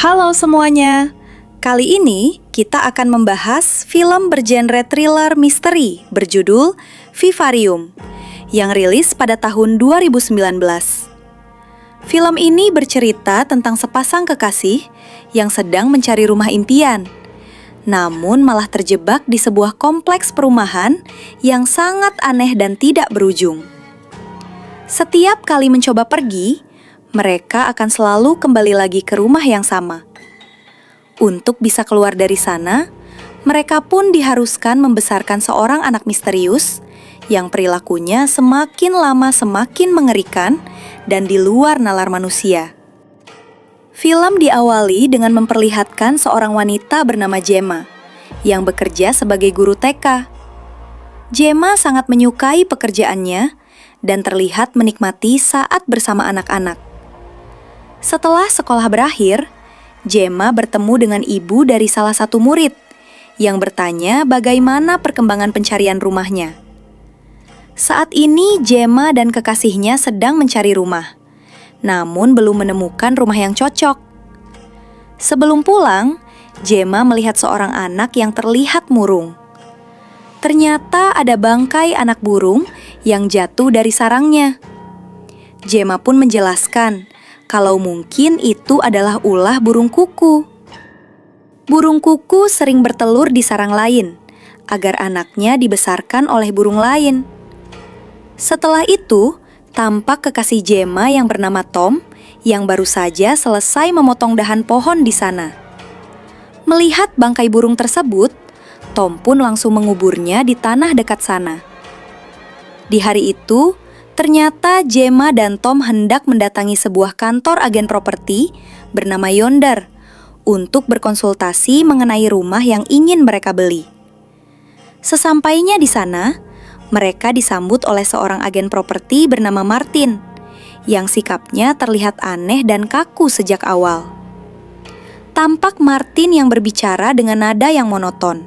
Halo semuanya, kali ini kita akan membahas film bergenre thriller misteri berjudul Vivarium yang rilis pada tahun 2019. Film ini bercerita tentang sepasang kekasih yang sedang mencari rumah impian, namun malah terjebak di sebuah kompleks perumahan yang sangat aneh dan tidak berujung. Setiap kali mencoba pergi, mereka akan selalu kembali lagi ke rumah yang sama. Untuk bisa keluar dari sana, mereka pun diharuskan membesarkan seorang anak misterius yang perilakunya semakin lama semakin mengerikan dan di luar nalar manusia. Film diawali dengan memperlihatkan seorang wanita bernama Gemma yang bekerja sebagai guru TK. Gemma sangat menyukai pekerjaannya dan terlihat menikmati saat bersama anak-anak. Setelah sekolah berakhir, Gemma bertemu dengan ibu dari salah satu murid yang bertanya bagaimana perkembangan pencarian rumahnya. Saat ini Gemma dan kekasihnya sedang mencari rumah, namun belum menemukan rumah yang cocok. Sebelum pulang, Gemma melihat seorang anak yang terlihat murung. Ternyata ada bangkai anak burung yang jatuh dari sarangnya. Gemma pun menjelaskan kalau mungkin itu adalah ulah burung kuku. Burung kuku sering bertelur di sarang lain, agar anaknya dibesarkan oleh burung lain. Setelah itu, tampak kekasih Gemma yang bernama Tom, yang baru saja selesai memotong dahan pohon di sana. Melihat bangkai burung tersebut, Tom pun langsung menguburnya di tanah dekat sana. Di hari itu, ternyata Gemma dan Tom hendak mendatangi sebuah kantor agen properti bernama Yonder untuk berkonsultasi mengenai rumah yang ingin mereka beli. Sesampainya di sana, mereka disambut oleh seorang agen properti bernama Martin yang sikapnya terlihat aneh dan kaku sejak awal. Tampak Martin yang berbicara dengan nada yang monoton.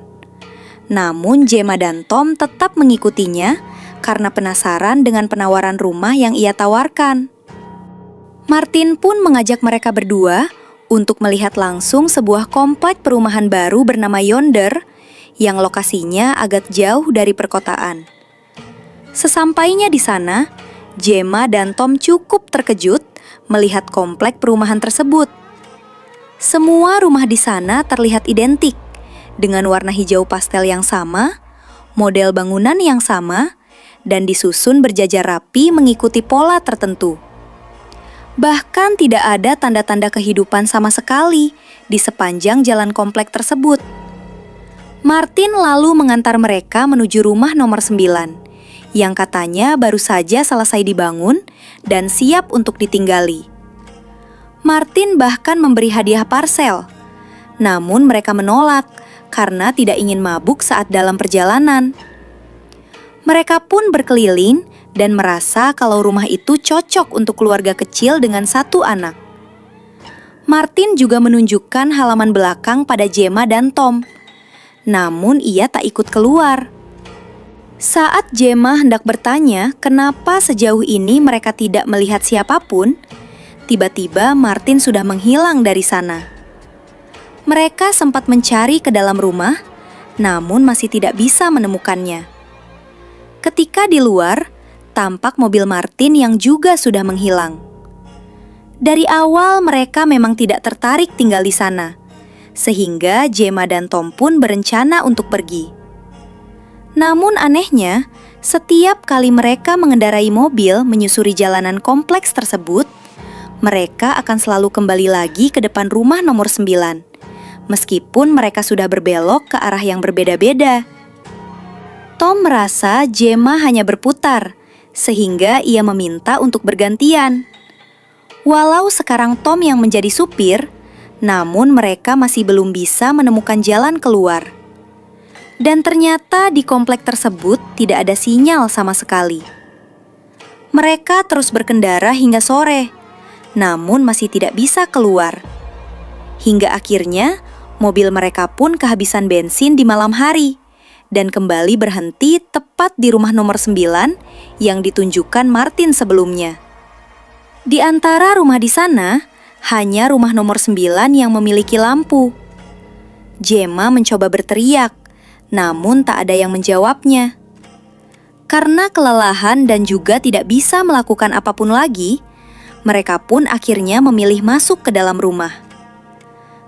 Namun Gemma dan Tom tetap mengikutinya karena penasaran dengan penawaran rumah yang ia tawarkan. Martin pun mengajak mereka berdua untuk melihat langsung sebuah komplek perumahan baru bernama Yonder yang lokasinya agak jauh dari perkotaan. Sesampainya di sana, Gemma dan Tom cukup terkejut melihat komplek perumahan tersebut. Semua rumah di sana terlihat identik dengan warna hijau pastel yang sama, model bangunan yang sama, dan disusun berjajar rapi mengikuti pola tertentu. Bahkan tidak ada tanda-tanda kehidupan sama sekali di sepanjang jalan komplek tersebut. Martin lalu mengantar mereka menuju rumah nomor 9, yang katanya baru saja selesai dibangun dan siap untuk ditinggali. Martin bahkan memberi hadiah parsel, namun mereka menolak karena tidak ingin mabuk saat dalam perjalanan. Mereka pun berkeliling dan merasa kalau rumah itu cocok untuk keluarga kecil dengan satu anak. Martin juga menunjukkan halaman belakang pada Gemma dan Tom, namun ia tak ikut keluar. Saat Gemma hendak bertanya kenapa sejauh ini mereka tidak melihat siapapun, tiba-tiba Martin sudah menghilang dari sana. Mereka sempat mencari ke dalam rumah, namun masih tidak bisa menemukannya. Ketika di luar, tampak mobil Martin yang juga sudah menghilang. Dari awal mereka memang tidak tertarik tinggal di sana, sehingga Gemma dan Tom pun berencana untuk pergi. Namun anehnya, setiap kali mereka mengendarai mobil menyusuri jalanan kompleks tersebut, mereka akan selalu kembali lagi ke depan rumah nomor 9, meskipun mereka sudah berbelok ke arah yang berbeda-beda. Tom merasa Gemma hanya berputar, sehingga ia meminta untuk bergantian. Walau sekarang Tom yang menjadi supir, namun mereka masih belum bisa menemukan jalan keluar. Dan ternyata di komplek tersebut tidak ada sinyal sama sekali. Mereka terus berkendara hingga sore, namun masih tidak bisa keluar. Hingga akhirnya, mobil mereka pun kehabisan bensin di malam hari dan kembali berhenti tepat di rumah nomor 9 yang ditunjukkan Martin sebelumnya. Di antara rumah di sana, Hanya rumah nomor 9 yang memiliki lampu. Gemma mencoba berteriak, namun tak ada yang menjawabnya. Karena kelelahan dan juga tidak bisa melakukan apapun lagi, mereka pun akhirnya memilih masuk ke dalam rumah.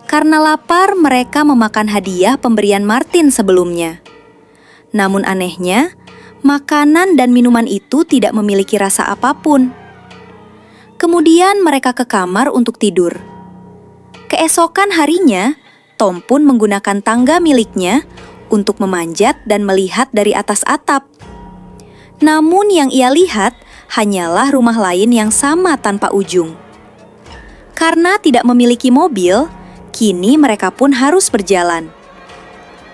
Karena lapar, mereka memakan hadiah pemberian Martin sebelumnya. Namun anehnya, makanan dan minuman itu tidak memiliki rasa apapun. Kemudian mereka ke kamar untuk tidur. Keesokan harinya, Tom pun menggunakan tangga miliknya untuk memanjat dan melihat dari atas atap. Namun yang ia lihat hanyalah rumah lain yang sama tanpa ujung. Karena tidak memiliki mobil, kini mereka pun harus berjalan.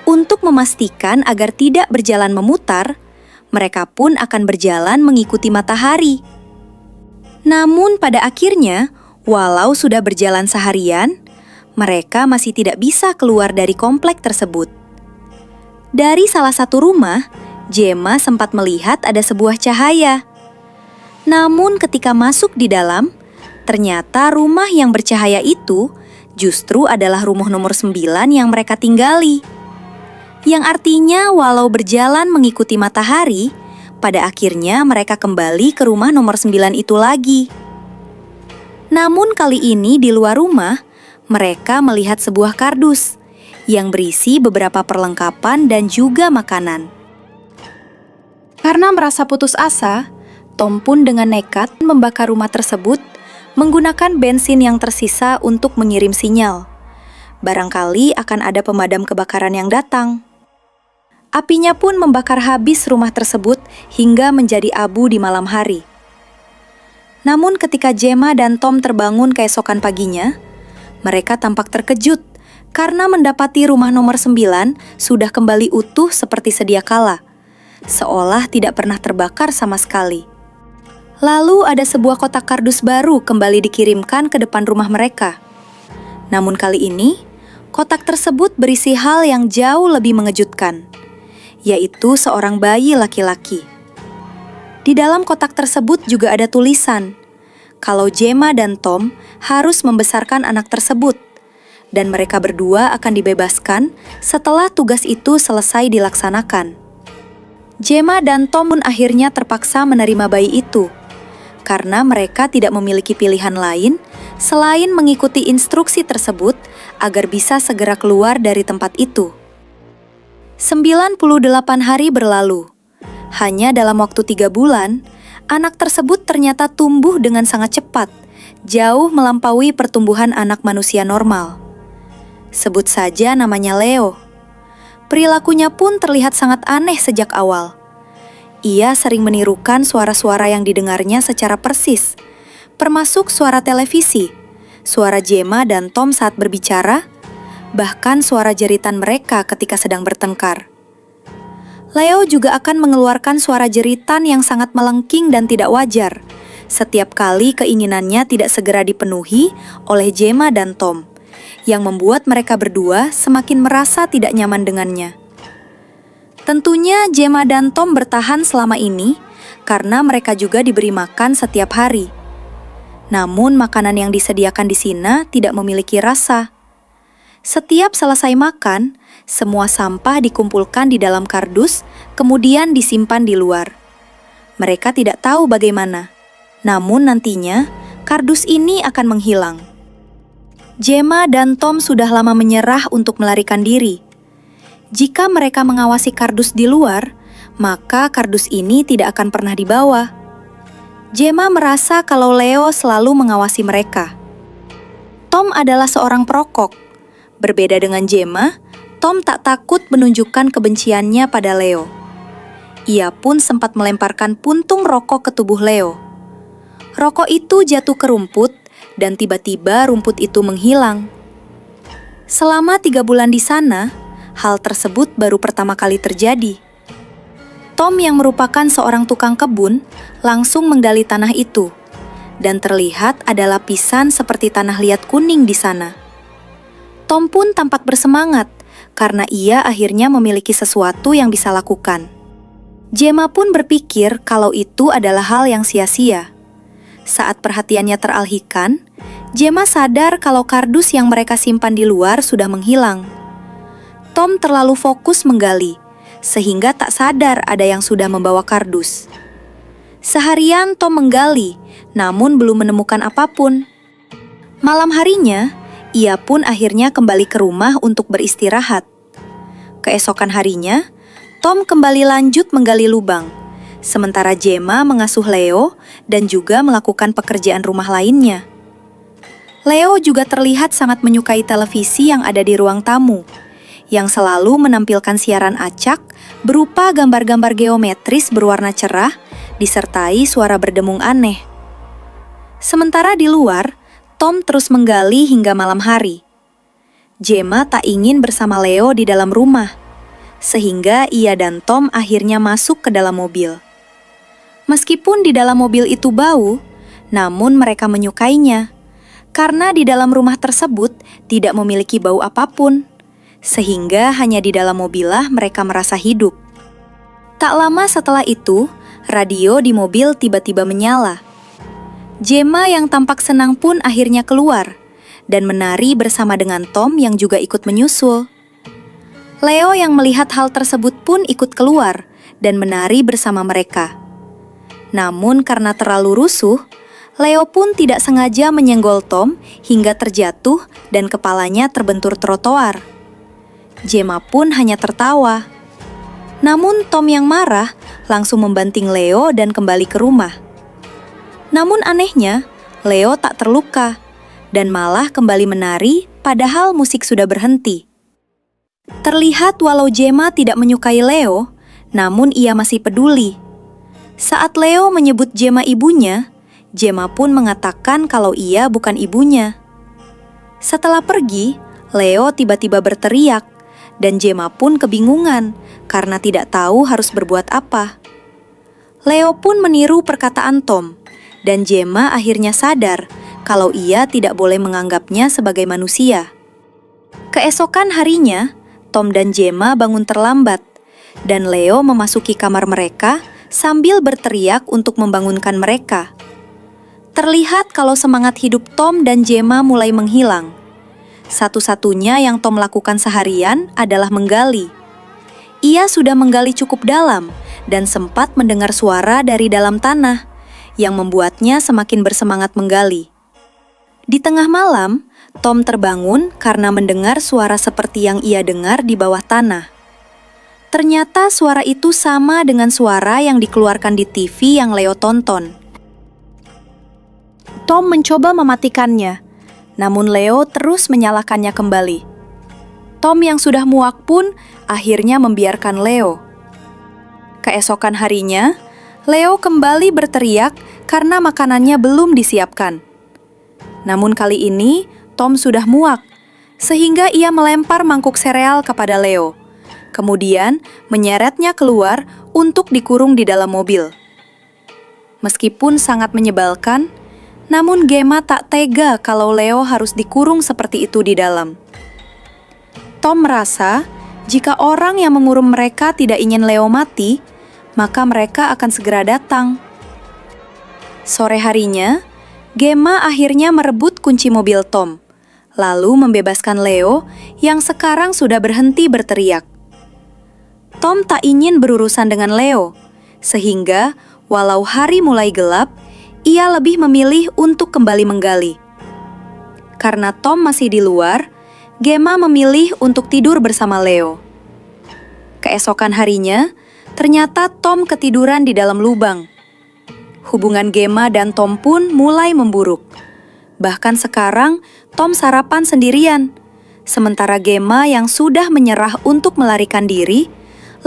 Untuk memastikan agar tidak berjalan memutar, mereka pun akan berjalan mengikuti matahari. Namun pada akhirnya, walau sudah berjalan seharian, mereka masih tidak bisa keluar dari komplek tersebut. Dari salah satu rumah, Gemma sempat melihat ada sebuah cahaya. Namun ketika masuk di dalam, ternyata rumah yang bercahaya itu justru adalah rumah nomor 9 yang mereka tinggali. Yang artinya walau berjalan mengikuti matahari, pada akhirnya mereka kembali ke rumah nomor 9 itu lagi. Namun kali ini di luar rumah, mereka melihat sebuah kardus yang berisi beberapa perlengkapan dan juga makanan. Karena merasa putus asa, Tom pun dengan nekat membakar rumah tersebut menggunakan bensin yang tersisa untuk mengirim sinyal. Barangkali akan ada pemadam kebakaran yang datang. Apinya pun membakar habis rumah tersebut hingga menjadi abu di malam hari. Namun ketika Gemma dan Tom terbangun keesokan paginya, mereka tampak terkejut karena mendapati rumah nomor 9 sudah kembali utuh seperti sedia kala, seolah tidak pernah terbakar sama sekali. Lalu ada sebuah kotak kardus baru kembali dikirimkan ke depan rumah mereka. Namun kali ini, kotak tersebut berisi hal yang jauh lebih mengejutkan, yaitu seorang bayi laki-laki. Di dalam kotak tersebut juga ada tulisan, kalau Gemma dan Tom harus membesarkan anak tersebut, dan mereka berdua akan dibebaskan setelah tugas itu selesai dilaksanakan. Gemma dan Tom pun akhirnya terpaksa menerima bayi itu, karena mereka tidak memiliki pilihan lain selain mengikuti instruksi tersebut agar bisa segera keluar dari tempat itu. 98 hari berlalu. Hanya dalam waktu 3 bulan, anak tersebut ternyata tumbuh dengan sangat cepat, jauh melampaui pertumbuhan anak manusia normal. Sebut saja namanya Leo. Perilakunya pun terlihat sangat aneh sejak awal. Ia sering menirukan suara-suara yang didengarnya secara persis, termasuk suara televisi, suara Gemma dan Tom saat berbicara, bahkan suara jeritan mereka ketika sedang bertengkar. Leo juga akan mengeluarkan suara jeritan yang sangat melengking dan tidak wajar, setiap kali keinginannya tidak segera dipenuhi oleh Gemma dan Tom, yang membuat mereka berdua semakin merasa tidak nyaman dengannya. Tentunya Gemma dan Tom bertahan selama ini karena mereka juga diberi makan setiap hari. Namun makanan yang disediakan di sana tidak memiliki rasa. Setiap selesai makan, semua sampah dikumpulkan di dalam kardus, kemudian disimpan di luar. Mereka tidak tahu bagaimana, namun nantinya kardus ini akan menghilang. Gemma dan Tom sudah lama menyerah untuk melarikan diri. Jika mereka mengawasi kardus di luar, maka kardus ini tidak akan pernah dibawa. Gemma merasa kalau Leo selalu mengawasi mereka. Tom adalah seorang perokok. Berbeda dengan Gemma, Tom tak takut menunjukkan kebenciannya pada Leo. Ia pun sempat melemparkan puntung rokok ke tubuh Leo. Rokok itu jatuh ke rumput dan tiba-tiba rumput itu menghilang. Selama 3 bulan di sana, hal tersebut baru pertama kali terjadi. Tom yang merupakan seorang tukang kebun langsung menggali tanah itu, dan terlihat ada lapisan seperti tanah liat kuning di sana. Tom pun tampak bersemangat karena ia akhirnya memiliki sesuatu yang bisa lakukan. Gemma pun berpikir kalau itu adalah hal yang sia-sia. Saat perhatiannya teralihkan, Gemma sadar kalau kardus yang mereka simpan di luar sudah menghilang. Tom terlalu fokus menggali, sehingga tak sadar ada yang sudah membawa kardus. Seharian Tom menggali, namun belum menemukan apapun. Malam harinya, ia pun akhirnya kembali ke rumah untuk beristirahat. Keesokan harinya, Tom kembali lanjut menggali lubang, sementara Gemma mengasuh Leo dan juga melakukan pekerjaan rumah lainnya. Leo juga terlihat sangat menyukai televisi yang ada di ruang tamu, yang selalu menampilkan siaran acak berupa gambar-gambar geometris berwarna cerah disertai suara berdengung aneh. Sementara di luar, Tom terus menggali hingga malam hari. Gemma tak ingin bersama Leo di dalam rumah, sehingga ia dan Tom akhirnya masuk ke dalam mobil. Meskipun di dalam mobil itu bau, namun mereka menyukainya, karena di dalam rumah tersebut tidak memiliki bau apapun, sehingga hanya di dalam mobillah mereka merasa hidup. Tak lama setelah itu, radio di mobil tiba-tiba menyala. Gemma yang tampak senang pun akhirnya keluar dan menari bersama dengan Tom yang juga ikut menyusul. Leo yang melihat hal tersebut pun ikut keluar dan menari bersama mereka. Namun karena terlalu rusuh, Leo pun tidak sengaja menyenggol Tom hingga terjatuh dan kepalanya terbentur trotoar. Gemma pun hanya tertawa. Namun Tom yang marah langsung membanting Leo dan kembali ke rumah. Namun anehnya, Leo tak terluka dan malah kembali menari padahal musik sudah berhenti. Terlihat walau Gemma tidak menyukai Leo, namun ia masih peduli. Saat Leo menyebut Gemma ibunya, Gemma pun mengatakan kalau ia bukan ibunya. Setelah pergi, Leo tiba-tiba berteriak, dan Gemma pun kebingungan karena tidak tahu harus berbuat apa. Leo pun meniru perkataan Tom, dan Gemma akhirnya sadar kalau ia tidak boleh menganggapnya sebagai manusia. Keesokan harinya, Tom dan Gemma bangun terlambat, dan Leo memasuki kamar mereka sambil berteriak untuk membangunkan mereka. Terlihat kalau semangat hidup Tom dan Gemma mulai menghilang. Satu-satunya yang Tom lakukan seharian adalah menggali. Ia sudah menggali cukup dalam dan sempat mendengar suara dari dalam tanah yang membuatnya semakin bersemangat menggali. Di tengah malam, Tom terbangun karena mendengar suara seperti yang ia dengar di bawah tanah. Ternyata suara itu sama dengan suara yang dikeluarkan di TV yang Leo tonton. Tom mencoba mematikannya, namun Leo terus menyalakannya kembali. Tom yang sudah muak pun akhirnya membiarkan Leo. Keesokan harinya, Leo kembali berteriak karena makanannya belum disiapkan. Namun kali ini, Tom sudah muak, sehingga ia melempar mangkuk sereal kepada Leo. Kemudian menyeretnya keluar untuk dikurung di dalam mobil. Meskipun sangat menyebalkan, namun Gemma tak tega kalau Leo harus dikurung seperti itu di dalam. Tom merasa jika orang yang mengurung mereka tidak ingin Leo mati, maka mereka akan segera datang. Sore harinya, Gemma akhirnya merebut kunci mobil Tom, lalu membebaskan Leo yang sekarang sudah berhenti berteriak. Tom tak ingin berurusan dengan Leo, sehingga walau hari mulai gelap, ia lebih memilih untuk kembali menggali. Karena Tom masih di luar, Gemma memilih untuk tidur bersama Leo. Keesokan harinya, ternyata Tom ketiduran di dalam lubang. Hubungan Gemma dan Tom pun mulai memburuk. Bahkan sekarang, Tom sarapan sendirian, sementara Gemma yang sudah menyerah untuk melarikan diri,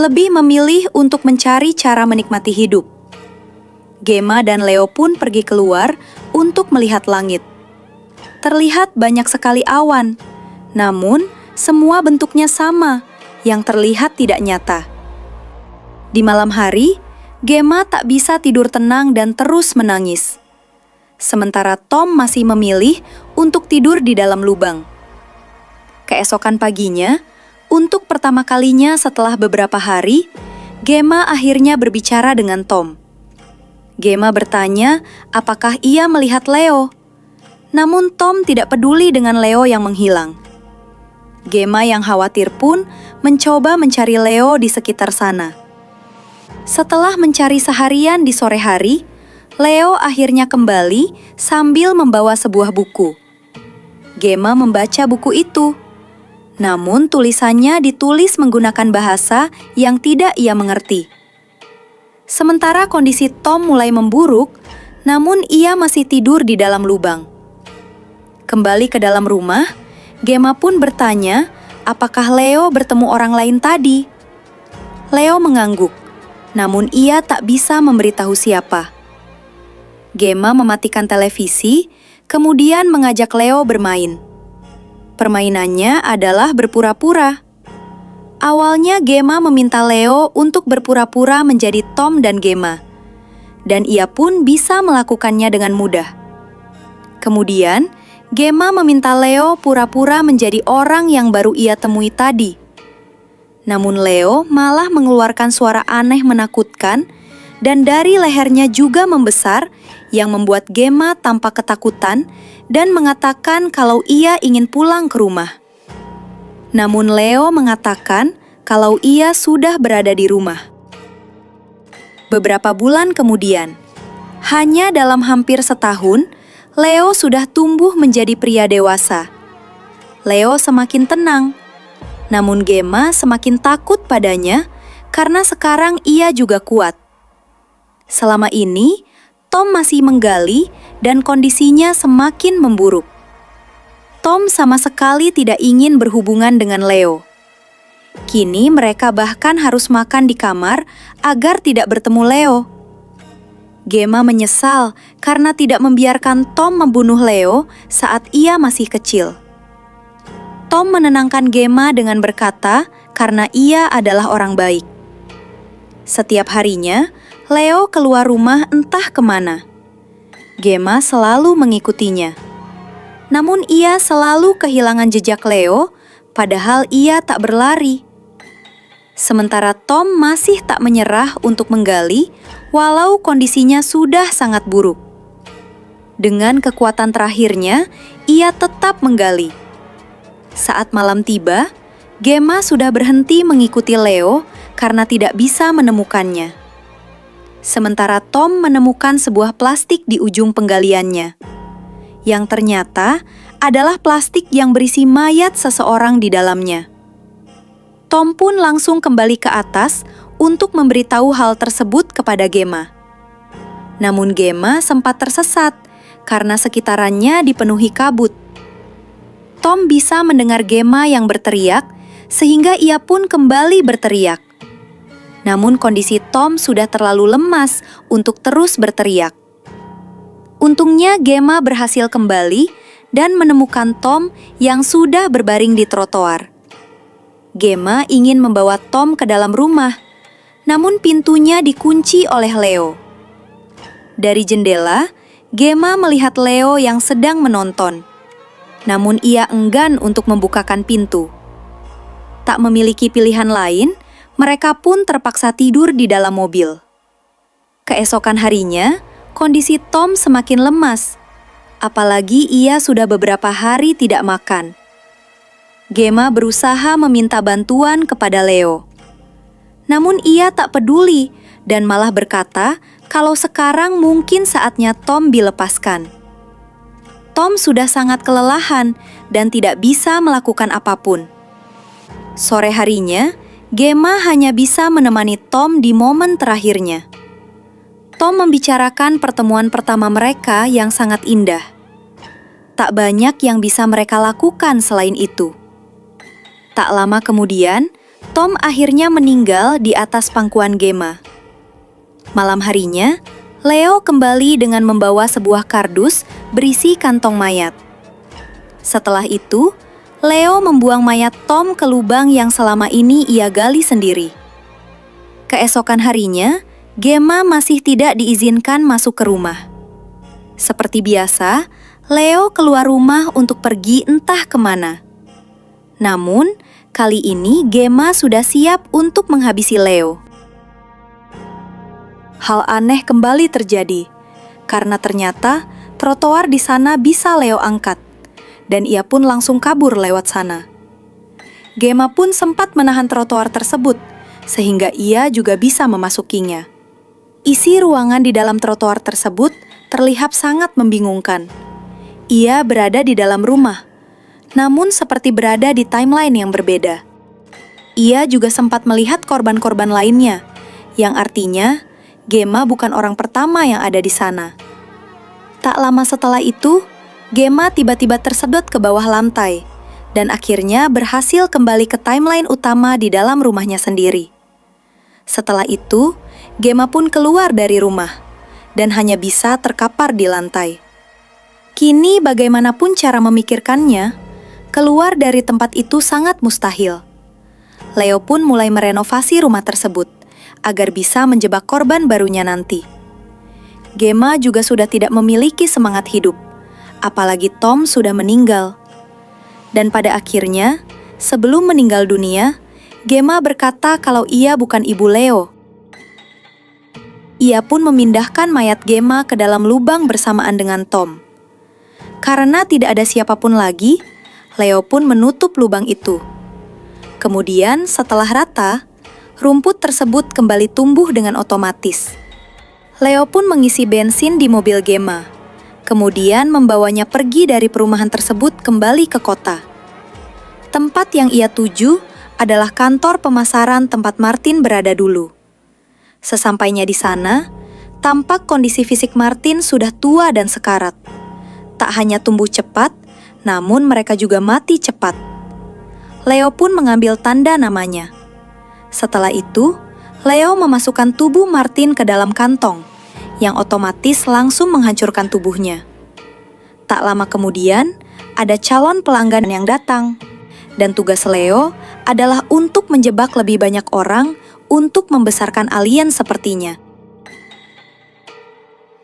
lebih memilih untuk mencari cara menikmati hidup. Gemma dan Leo pun pergi keluar untuk melihat langit. Terlihat banyak sekali awan, namun semua bentuknya sama, yang terlihat tidak nyata. Di malam hari, Gemma tak bisa tidur tenang dan terus menangis. Sementara Tom masih memilih untuk tidur di dalam lubang. Keesokan paginya, untuk pertama kalinya setelah beberapa hari, Gemma akhirnya berbicara dengan Tom. Gemma bertanya apakah ia melihat Leo. Namun Tom tidak peduli dengan Leo yang menghilang. Gemma yang khawatir pun mencoba mencari Leo di sekitar sana. Setelah mencari seharian di sore hari, Leo akhirnya kembali sambil membawa sebuah buku. Gemma membaca buku itu. Namun tulisannya ditulis menggunakan bahasa yang tidak ia mengerti. Sementara kondisi Tom mulai memburuk, namun ia masih tidur di dalam lubang. Kembali ke dalam rumah, Gemma pun bertanya apakah Leo bertemu orang lain tadi. Leo mengangguk, namun ia tak bisa memberitahu siapa. Gemma mematikan televisi, kemudian mengajak Leo bermain. Permainannya adalah berpura-pura. Awalnya Gemma meminta Leo untuk berpura-pura menjadi Tom dan Gemma, dan ia pun bisa melakukannya dengan mudah. Kemudian, Gemma meminta Leo pura-pura menjadi orang yang baru ia temui tadi. Namun Leo malah mengeluarkan suara aneh menakutkan, dan dari lehernya juga membesar, yang membuat Gemma tampak ketakutan dan mengatakan kalau ia ingin pulang ke rumah. Namun Leo mengatakan kalau ia sudah berada di rumah. Beberapa bulan kemudian, hanya dalam hampir setahun, Leo sudah tumbuh menjadi pria dewasa. Leo semakin tenang, namun Gemma semakin takut padanya karena sekarang ia juga kuat. Selama ini, Tom masih menggali dan kondisinya semakin memburuk. Tom sama sekali tidak ingin berhubungan dengan Leo. Kini mereka bahkan harus makan di kamar agar tidak bertemu Leo. Gemma menyesal karena tidak membiarkan Tom membunuh Leo saat ia masih kecil. Tom menenangkan Gemma dengan berkata karena ia adalah orang baik. Setiap harinya, Leo keluar rumah entah kemana. Gemma selalu mengikutinya. Namun ia selalu kehilangan jejak Leo, padahal ia tak berlari. Sementara Tom masih tak menyerah untuk menggali, walau kondisinya sudah sangat buruk. Dengan kekuatan terakhirnya, ia tetap menggali. Saat malam tiba, Gemma sudah berhenti mengikuti Leo karena tidak bisa menemukannya. Sementara Tom menemukan sebuah plastik di ujung penggaliannya, yang ternyata adalah plastik yang berisi mayat seseorang di dalamnya. Tom pun langsung kembali ke atas untuk memberitahu hal tersebut kepada Gemma. Namun Gemma sempat tersesat karena sekitarannya dipenuhi kabut. Tom bisa mendengar Gemma yang berteriak, sehingga ia pun kembali berteriak. Namun kondisi Tom sudah terlalu lemas untuk terus berteriak. Untungnya Gemma berhasil kembali dan menemukan Tom yang sudah berbaring di trotoar. Gemma ingin membawa Tom ke dalam rumah, namun pintunya dikunci oleh Leo. Dari jendela, Gemma melihat Leo yang sedang menonton. Namun ia enggan untuk membukakan pintu. Tak memiliki pilihan lain, mereka pun terpaksa tidur di dalam mobil. Keesokan harinya, kondisi Tom semakin lemas, apalagi ia sudah beberapa hari tidak makan. Gemma berusaha meminta bantuan kepada Leo. Namun ia tak peduli dan malah berkata kalau sekarang mungkin saatnya Tom dilepaskan. Tom sudah sangat kelelahan dan tidak bisa melakukan apapun. Sore harinya, Gemma hanya bisa menemani Tom di momen terakhirnya. Tom membicarakan pertemuan pertama mereka yang sangat indah. Tak banyak yang bisa mereka lakukan selain itu. Tak lama kemudian, Tom akhirnya meninggal di atas pangkuan Gemma. Malam harinya, Leo kembali dengan membawa sebuah kardus berisi kantong mayat. Setelah itu, Leo membuang mayat Tom ke lubang yang selama ini ia gali sendiri. Keesokan harinya, Gemma masih tidak diizinkan masuk ke rumah. Seperti biasa, Leo keluar rumah untuk pergi entah kemana. Namun, kali ini Gemma sudah siap untuk menghabisi Leo. Hal aneh kembali terjadi, karena ternyata trotoar di sana bisa Leo angkat, dan ia pun langsung kabur lewat sana. Gemma pun sempat menahan trotoar tersebut, sehingga ia juga bisa memasukinya. Isi ruangan di dalam trotoar tersebut terlihat sangat membingungkan. Ia berada di dalam rumah, namun seperti berada di timeline yang berbeda. Ia juga sempat melihat korban-korban lainnya, yang artinya Gemma bukan orang pertama yang ada di sana. Tak lama setelah itu, Gemma tiba-tiba tersedot ke bawah lantai, dan akhirnya berhasil kembali ke timeline utama di dalam rumahnya sendiri. Setelah itu, Gemma pun keluar dari rumah, dan hanya bisa terkapar di lantai. Kini bagaimanapun cara memikirkannya, keluar dari tempat itu sangat mustahil. Leo pun mulai merenovasi rumah tersebut, agar bisa menjebak korban barunya nanti. Gemma juga sudah tidak memiliki semangat hidup, apalagi Tom sudah meninggal. Dan pada akhirnya, sebelum meninggal dunia, Gemma berkata kalau ia bukan ibu Leo. Ia pun memindahkan mayat Gemma ke dalam lubang bersamaan dengan Tom. Karena tidak ada siapapun lagi, Leo pun menutup lubang itu. Kemudian setelah rata, rumput tersebut kembali tumbuh dengan otomatis. Leo pun mengisi bensin di mobil Gemma, kemudian membawanya pergi dari perumahan tersebut kembali ke kota. Tempat yang ia tuju adalah kantor pemasaran tempat Martin berada dulu. Sesampainya di sana, tampak kondisi fisik Martin sudah tua dan sekarat. Tak hanya tumbuh cepat, namun mereka juga mati cepat. Leo pun mengambil tanda namanya. Setelah itu, Leo memasukkan tubuh Martin ke dalam kantong, yang otomatis langsung menghancurkan tubuhnya. Tak lama kemudian, ada calon pelanggan yang datang. Dan tugas Leo adalah untuk menjebak lebih banyak orang untuk membesarkan alien sepertinya.